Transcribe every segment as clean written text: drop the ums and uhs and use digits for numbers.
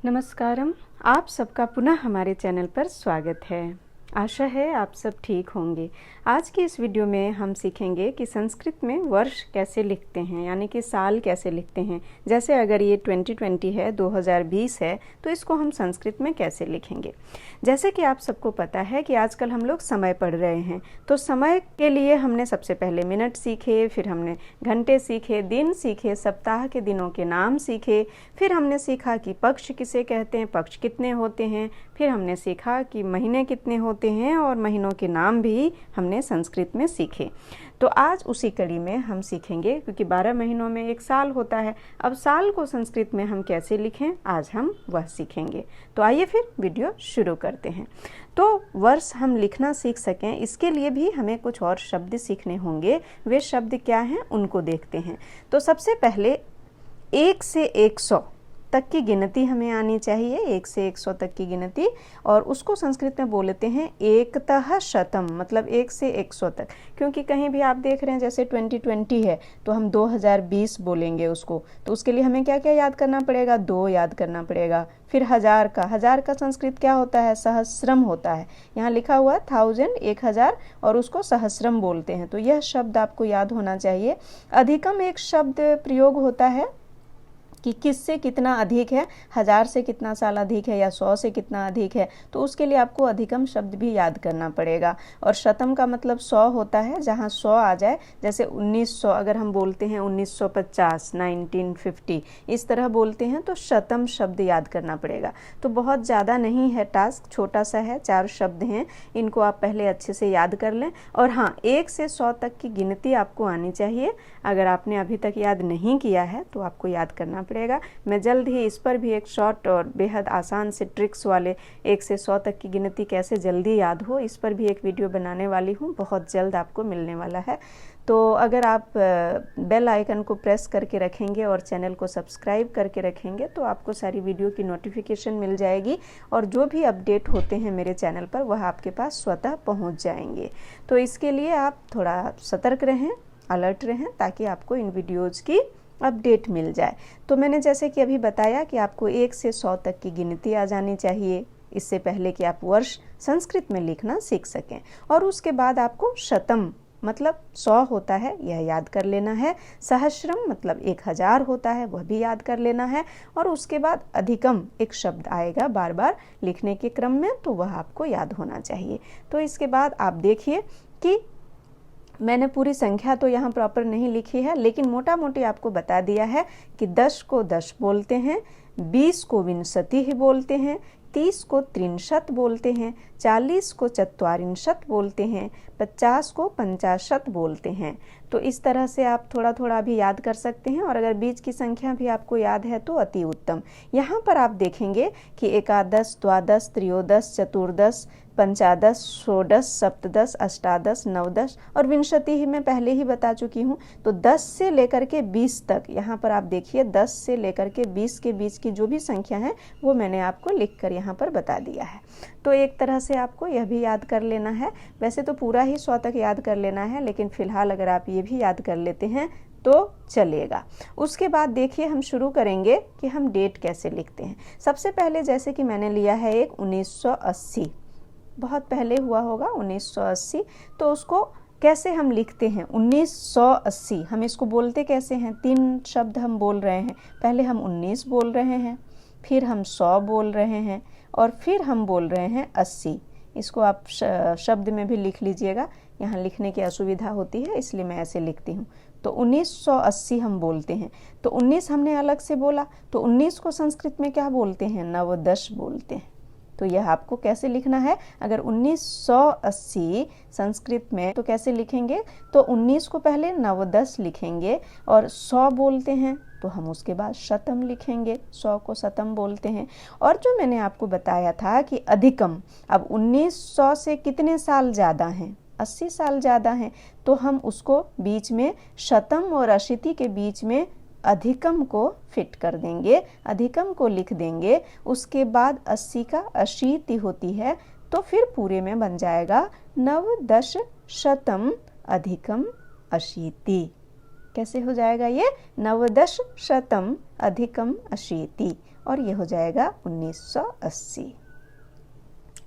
नमस्कारम। आप सबका पुनः हमारे चैनल पर स्वागत है। आशा है आप सब ठीक होंगे। आज की इस वीडियो में हम सीखेंगे कि संस्कृत में वर्ष कैसे लिखते हैं, यानी कि साल कैसे लिखते हैं। जैसे अगर ये 2020 है, 2020 है, तो इसको हम संस्कृत में कैसे लिखेंगे। जैसे कि आप सबको पता है कि आजकल हम लोग समय पढ़ रहे हैं, तो समय के लिए हमने सबसे पहले मिनट सीखे, फिर हमने घंटे सीखे, दिन सीखे, सप्ताह के दिनों के नाम सीखे, फिर हमने सीखा कि पक्ष किसे कहते हैं, पक्ष कितने होते हैं, फिर हमने सीखा कि महीने कितने होते हैं और महीनों के नाम भी हमने संस्कृत में सीखे। तो आज उसी कड़ी में हम सीखेंगे, क्योंकि 12 महीनों में एक साल होता है। अब साल को संस्कृत में हम कैसे लिखें, आज हम वह सीखेंगे। तो आइए फिर वीडियो शुरू करते हैं। तो वर्ष हम लिखना सीख सकें, इसके लिए भी हमें कुछ और शब्द सीखने होंगे। वे शब्द क्या हैं उनको देखते हैं। तो सबसे पहले 1 से 100 तक की गिनती हमें आनी चाहिए। 1 से 100 तक की गिनती, और उसको संस्कृत में बोलते हैं एकतः शतम, मतलब 1 से 100 तक। क्योंकि कहीं भी आप देख रहे हैं जैसे 2020 है तो हम 2020 बोलेंगे उसको, तो उसके लिए हमें क्या क्या याद करना पड़ेगा, 2 याद करना पड़ेगा। फिर हजार का संस्कृत क्या होता है, सहस्रम होता है। यहाँ लिखा हुआ 1000, 1000, और उसको सहस्रम बोलते हैं। तो यह शब्द आपको याद होना चाहिए। अधिकम एक शब्द प्रयोग होता है कि किससे कितना अधिक है, 1000 से कितना साल अधिक है या 100 से कितना अधिक है, तो उसके लिए आपको अधिकम शब्द भी याद करना पड़ेगा। और शतम का मतलब 100 होता है, जहाँ 100 आ जाए, जैसे 1900 अगर हम बोलते हैं 1950, 1950 इस तरह बोलते हैं, तो शतम शब्द याद करना पड़ेगा। तो बहुत ज़्यादा नहीं है टास्क, छोटा सा है, 4 शब्द हैं, इनको आप पहले अच्छे से याद कर लें। और हाँ, 1 से 100 तक की गिनती आपको आनी चाहिए। अगर आपने अभी तक याद नहीं किया है तो आपको याद करना पड़ेगा। मैं जल्द ही इस पर भी एक शॉर्ट और बेहद आसान से ट्रिक्स वाले 1 से 100 तक की गिनती कैसे जल्दी याद हो, इस पर भी एक वीडियो बनाने वाली हूँ, बहुत जल्द आपको मिलने वाला है। तो अगर आप बेल आइकन को प्रेस करके रखेंगे और चैनल को सब्सक्राइब करके रखेंगे तो आपको सारी वीडियो की नोटिफिकेशन मिल जाएगी, और जो भी अपडेट होते हैं मेरे चैनल पर वह आपके पास स्वतः पहुँच जाएंगे। तो इसके लिए आप थोड़ा सतर्क रहें, अलर्ट रहें, ताकि आपको इन वीडियोज़ की अपडेट मिल जाए। तो मैंने जैसे कि अभी बताया कि आपको 1 से 100 तक की गिनती आ जानी चाहिए, इससे पहले कि आप वर्ष संस्कृत में लिखना सीख सकें। और उसके बाद आपको शतम मतलब 100 होता है, यह याद कर लेना है। सहस्रम मतलब 1000 होता है, वह भी याद कर लेना है। और उसके बाद अधिकम एक शब्द आएगा बार बार लिखने के क्रम में, तो वह आपको याद होना चाहिए। तो इसके बाद आप देखिए कि मैंने पूरी संख्या तो यहाँ प्रॉपर नहीं लिखी है, लेकिन मोटा मोटी आपको बता दिया है कि 10 को 10 बोलते हैं, 20 को विंशतिः बोलते हैं, 30 को त्रिंशत् बोलते हैं, 40 को चत्वारिंशत् बोलते हैं, 50 को पंचाशत् बोलते हैं। तो इस तरह से आप थोड़ा थोड़ा भी याद कर सकते हैं, और अगर बीच की संख्या भी आपको याद है तो अति उत्तम। यहाँ पर आप देखेंगे कि एकादश, द्वादश, त्रयोदश, चतुर्दश, पंचादश, षोडश, सप्तदश, अष्टादश, नवदश और विंशति ही मैं पहले ही बता चुकी हूँ। तो 10 से लेकर के 20 तक, यहाँ पर आप देखिए 10 से लेकर के 20 के बीच की जो भी संख्या है वो मैंने आपको लिख कर यहाँ पर बता दिया है। तो एक तरह से आपको यह भी याद कर लेना है। वैसे तो पूरा ही 100 तक याद कर लेना है, लेकिन फिलहाल अगर आप ये भी याद कर लेते हैं तो चलेगा। उसके बाद देखिए हम शुरू करेंगे कि हम डेट कैसे लिखते हैं। सबसे पहले जैसे कि मैंने लिया है एक 1980, बहुत पहले हुआ होगा 1980, तो उसको कैसे हम लिखते हैं 1980, हम इसको बोलते कैसे हैं, 3 शब्द हम बोल रहे हैं। पहले हम 19 बोल रहे हैं, फिर हम 100 बोल रहे हैं, और फिर हम बोल रहे हैं 80। इसको आप शब्द में भी लिख लीजिएगा, यहाँ लिखने की असुविधा होती है इसलिए मैं ऐसे लिखती हूँ। तो 1980 हम बोलते हैं। तो 19 हमने अलग से बोला, तो 19 को संस्कृत में क्या बोलते हैं, नवदश बोलते हैं। तो यह आपको कैसे लिखना है, अगर 1980 संस्कृत में तो कैसे लिखेंगे, तो 19 को पहले नवदश लिखेंगे, और 100 बोलते हैं तो हम उसके बाद शतम लिखेंगे, 100 को शतम बोलते हैं। और जो मैंने आपको बताया था कि अधिकम, अब 1900 से कितने साल ज़्यादा हैं, 80 साल ज़्यादा हैं, तो हम उसको बीच में शतम और अशीति के बीच में अधिकम को फिट कर देंगे, अधिकम को लिख देंगे। उसके बाद 80 का अशीति होती है, तो फिर पूरे में बन जाएगा नवदश शतम अधिकम अशीति। कैसे हो जाएगा ये, नवदश शतम अधिकम अशीति। और ये हो जाएगा 1980।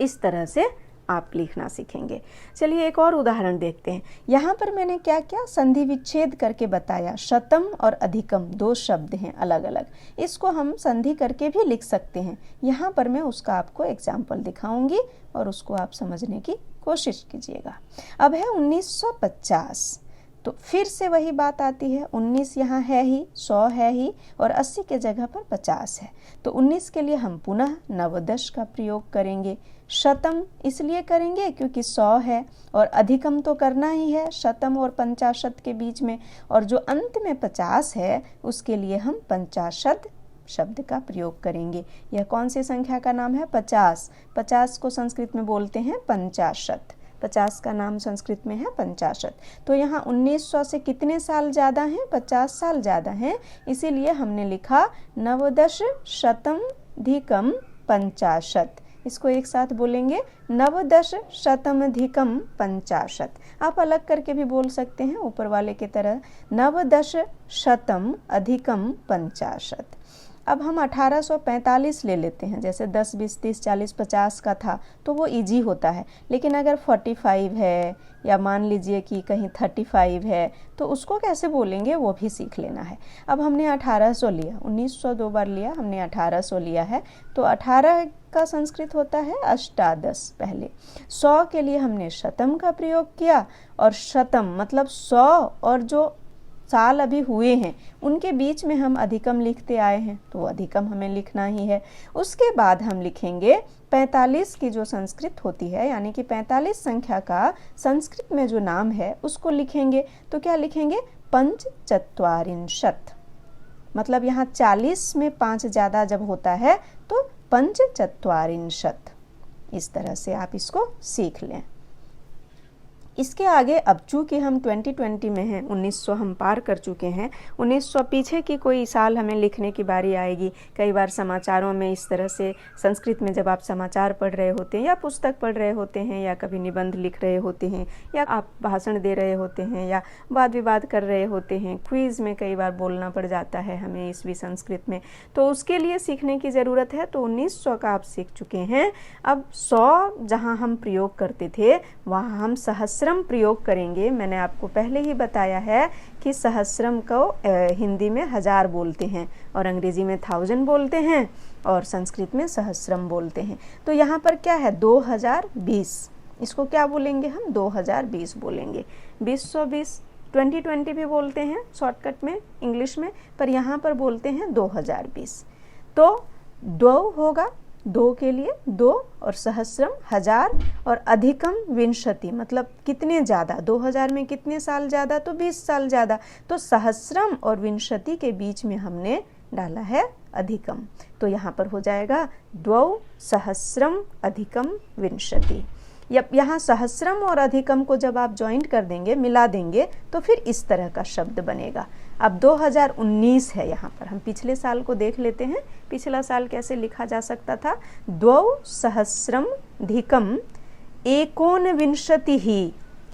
इस तरह से आप लिखना सीखेंगे। चलिए एक और उदाहरण देखते हैं। यहाँ पर मैंने क्या क्या संधि विच्छेद करके बताया। शतम और अधिकम दो शब्द हैं अलग अलग, इसको हम संधि करके भी लिख सकते हैं। यहाँ पर मैं उसका आपको एग्जाम्पल दिखाऊंगी और उसको आप समझने की कोशिश कीजिएगा। अब है 1950, तो फिर से वही बात आती है। 19 यहाँ है ही, 100 है ही और 80 के जगह पर 50 है, तो 19 के लिए हम पुनः नवदश का प्रयोग करेंगे। शतम इसलिए करेंगे क्योंकि 100 है और अधिकम तो करना ही है शतम और पंचाशत के बीच में, और जो अंत में 50 है उसके लिए हम पंचाशत शब्द का प्रयोग करेंगे। यह कौन सी संख्या का नाम है? 50। 50 को संस्कृत में बोलते हैं पंचाशत। 50 का नाम संस्कृत में है पंचाशत। तो यहाँ 1900 से कितने साल ज़्यादा हैं? 50 साल ज़्यादा हैं, इसीलिए हमने लिखा नवदश शतम धिकम पंचाशत। इसको एक साथ बोलेंगे, नवदश शतमधिकम पंचाशत। आप अलग करके भी बोल सकते हैं ऊपर वाले की तरह, नवदश शतम अधिकम पंचाशत। अब हम 1845 ले लेते हैं। जैसे 10, 20, 30, 40, 50 का था तो वो इजी होता है, लेकिन अगर 45 है या मान लीजिए कि कहीं 35 है तो उसको कैसे बोलेंगे वो भी सीख लेना है। अब हमने 1800 लिया, 1900 दो बार लिया, हमने 1800 लिया है, तो 18 का संस्कृत होता है अष्टादश पहले। 100 के लिए हमने शतम का प्रयोग किया, और शतम मतलब 100 और जो साल अभी हुए हैं उनके बीच में हम अधिकम लिखते आए हैं, तो वो अधिकम हमें लिखना ही है। उसके बाद हम लिखेंगे 45 की जो संस्कृत होती है, यानी कि 45 संख्या का संस्कृत में जो नाम है उसको लिखेंगे। तो क्या लिखेंगे? पंचचत्वारिंशत्। मतलब यहाँ 40 में 5 ज़्यादा जब होता है तो पंचचत्वारिंशत्। इस तरह से आप इसको सीख लें। इसके आगे अब चूँकि हम 2020 में हैं, 1900 हम पार कर चुके हैं, 1900 पीछे की कोई साल हमें लिखने की बारी आएगी। कई बार समाचारों में इस तरह से संस्कृत में जब आप समाचार पढ़ रहे होते हैं या पुस्तक पढ़ रहे होते हैं या कभी निबंध लिख रहे होते हैं या आप भाषण दे रहे होते हैं या वाद विवाद कर रहे होते हैं, क्विज़ में कई बार बोलना पड़ जाता है हमें ईसवी संस्कृत में, तो उसके लिए सीखने की ज़रूरत है। तो 1900 का आप सीख चुके हैं। अब 100 जहाँ हम प्रयोग करते थे वहाँ हम सहस्रम प्रयोग करेंगे। मैंने आपको पहले ही बताया है कि सहस्रम को हिंदी में 1000 बोलते हैं और अंग्रेजी में 1000 बोलते हैं और संस्कृत में सहस्रम बोलते हैं। तो यहाँ पर क्या है? 2020। इसको क्या बोलेंगे हम? 2020 बोलेंगे। 2020 2020 भी बोलते हैं शॉर्टकट में इंग्लिश में, पर यहाँ पर बोलते हैं 2020। तो 2 होगा, 2 के लिए 2 और सहस्रम 1000 और अधिकम विंशति मतलब कितने ज़्यादा, 2000 में कितने साल ज़्यादा? तो 20 साल ज़्यादा। तो सहस्रम और विंशति के बीच में हमने डाला है अधिकम, तो यहाँ पर हो जाएगा 2 सहस्रम अधिकम विंशति। यहाँ सहस्रम और अधिकम को जब आप ज्वाइंट कर देंगे, मिला देंगे, तो फिर इस तरह का शब्द बनेगा। अब 2019 है, यहाँ पर हम पिछले साल को देख लेते हैं। पिछला साल कैसे लिखा जा सकता था? 2 सहस्रम अधिकम एकोनविंशतिः।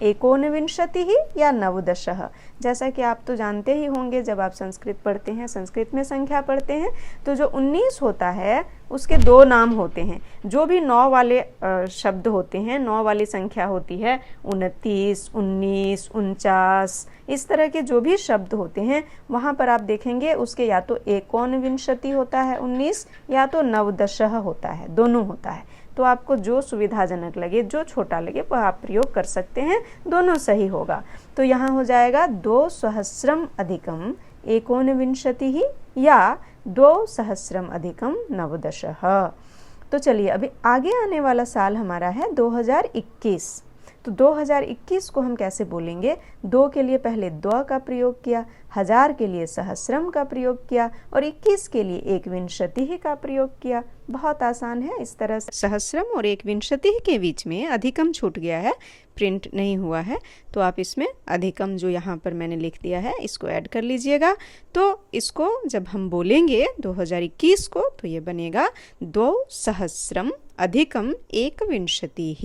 एकोनविंशतिः या नवदशः। जैसा कि आप तो जानते ही होंगे, जब आप संस्कृत पढ़ते हैं, संस्कृत में संख्या पढ़ते हैं, तो जो 19 होता है उसके 2 नाम होते हैं। जो भी 9 वाले शब्द होते हैं, 9 वाली संख्या होती है, 29, 19, 49, इस तरह के जो भी शब्द होते हैं वहाँ पर आप देखेंगे उसके या तो एकोनविंशति होता है 19 या तो नवदशः होता है, दोनों होता है। तो आपको जो सुविधाजनक लगे, जो छोटा लगे वह आप प्रयोग कर सकते हैं, दोनों सही होगा। तो यहाँ हो जाएगा 2 सहस्रम अधिकम एकोनविंशतिः या 2 सहस्रम अधिकम नवदशः। तो चलिए अभी आगे आने वाला साल हमारा है 2021। तो 2021 को हम कैसे बोलेंगे? 2 के लिए पहले 2 का प्रयोग किया, 1000 के लिए सहस्रम का प्रयोग किया और 21 के लिए एकविंशतिः का प्रयोग किया। बहुत आसान है। इस तरह से सहस्रम और एकविंशतिः के बीच में अधिकम छूट गया है, प्रिंट नहीं हुआ है, तो आप इसमें अधिकम जो यहाँ पर मैंने लिख दिया है इसको ऐड कर लीजिएगा। तो इसको जब हम बोलेंगे 2021 को, तो ये बनेगा 2 सहस्रम अधिकम एकविंशतिः,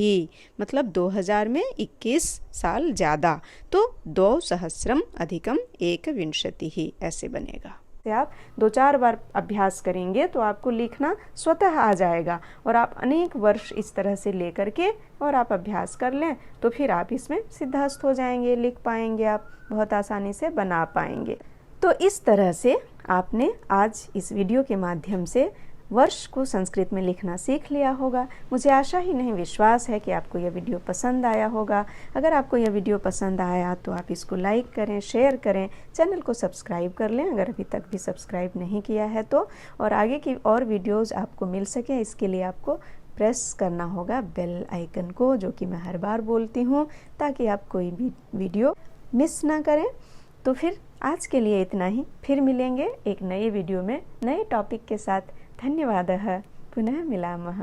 मतलब 2000 में 21 साल ज़्यादा, तो 2 सहस्रम अधिकम एकविंशतिः ऐसे बनेगा। से आप 2-4 बार अभ्यास करेंगे तो आपको लिखना स्वतः आ जाएगा और आप अनेक वर्ष इस तरह से ले करके और आप अभ्यास कर लें तो फिर आप इसमें सिद्धहस्त हो जाएंगे, लिख पाएंगे, आप बहुत आसानी से बना पाएंगे। तो इस तरह से आपने आज इस वीडियो के माध्यम से वर्ष को संस्कृत में लिखना सीख लिया होगा। मुझे आशा ही नहीं विश्वास है कि आपको यह वीडियो पसंद आया होगा। अगर आपको यह वीडियो पसंद आया तो आप इसको लाइक करें, शेयर करें, चैनल को सब्सक्राइब कर लें अगर अभी तक भी सब्सक्राइब नहीं किया है तो, और आगे की और वीडियोज़ आपको मिल सकें इसके लिए आपको प्रेस करना होगा बेल आइकन को, जो कि मैं हर बार बोलती हूँ, ताकि आप कोई भी वीडियो मिस ना करें। तो फिर आज के लिए इतना ही, फिर मिलेंगे एक नए वीडियो में नए टॉपिक के साथ। धन्यवादः। पुनः मिलामः।